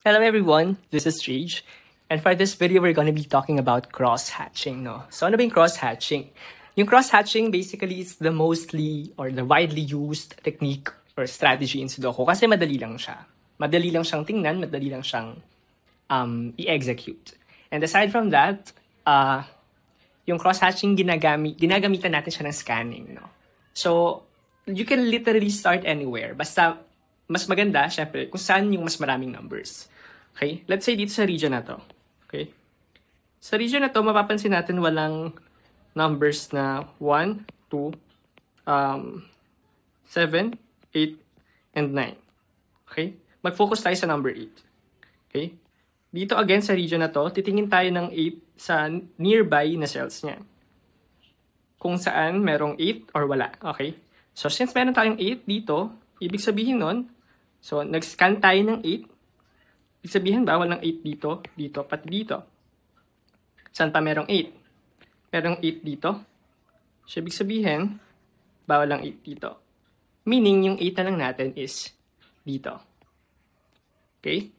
Hello everyone, this is Rage. And for this video, we're going to be talking about cross-hatching, no? So ano ba yung cross-hatching? Yung cross-hatching basically is the mostly or the widely used technique or strategy in Sudoku kasi madali lang siya. Madali lang siyang tingnan, madali lang siyang i-execute. And aside from that, yung cross-hatching ginagamitan natin siya ng scanning, no? So, you can literally start anywhere. Basta, mas maganda, syempre, kung saan yung mas maraming numbers. Okay? Let's say dito sa region na to. Okay? Sa region na to, mapapansin natin walang numbers na 1, 2, 7, 8, and 9. Okay? Mag-focus tayo sa number 8. Okay? Dito again sa region na to, titingin tayo ng 8 sa nearby na cells niya. Kung saan merong 8 or wala. Okay? So, since meron tayong 8 dito, ibig sabihin nun, so, nag-scan tayo ng 8. Ibig sabihin, bawal ng 8 dito, dito, pati dito. Saan pa merong 8? Merong 8 dito. So, ibig sabihin, bawal ng 8 dito. Meaning, yung 8 na lang natin is dito. Okay?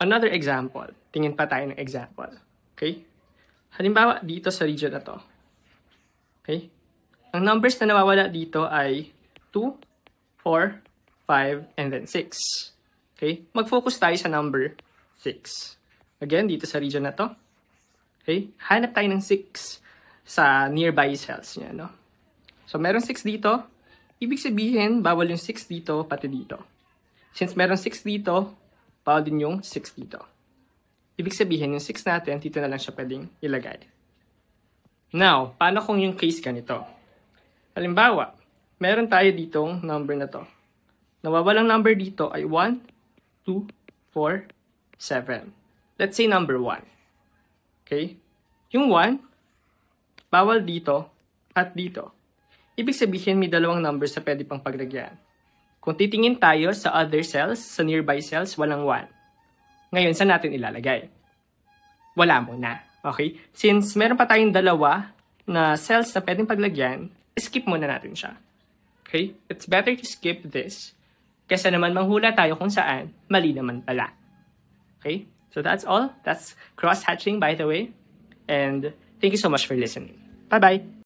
Another example. Tingin pa tayo ng example. Okay? Halimbawa, dito sa region na to. Okay? Ang numbers na nawawala dito ay 2, 4, 5, and then 6. Okay? Mag-focus tayo sa number 6. Again, dito sa region na to. Okay? Hanap tayo ng 6 sa nearby cells niya, no? So, meron 6 dito. Ibig sabihin, bawal yung 6 dito, pati dito. Since meron 6 dito, bawal din yung 6 dito. Ibig sabihin, yung 6 natin, dito na lang siya pwedeng ilagay. Now, paano kung yung case ganito? Halimbawa, meron tayo ditong number na to. Nawawalang number dito ay 1, 2, 4, 7. Let's say number 1. Okay? Yung 1, bawal dito at dito. Ibig sabihin may dalawang numbers na pwede pang paglagyan. Kung titingin tayo sa other cells, sa nearby cells, walang 1. Ngayon, saan natin ilalagay? Wala muna. Okay? Since meron pa tayong dalawa na cells na pwedeng paglagyan, skip muna natin siya. Okay? It's better to skip this kesa naman manghula tayo kung saan mali naman pala. Okay? So that's all. That's cross-hatching, by the way. And thank you so much for listening. Bye-bye!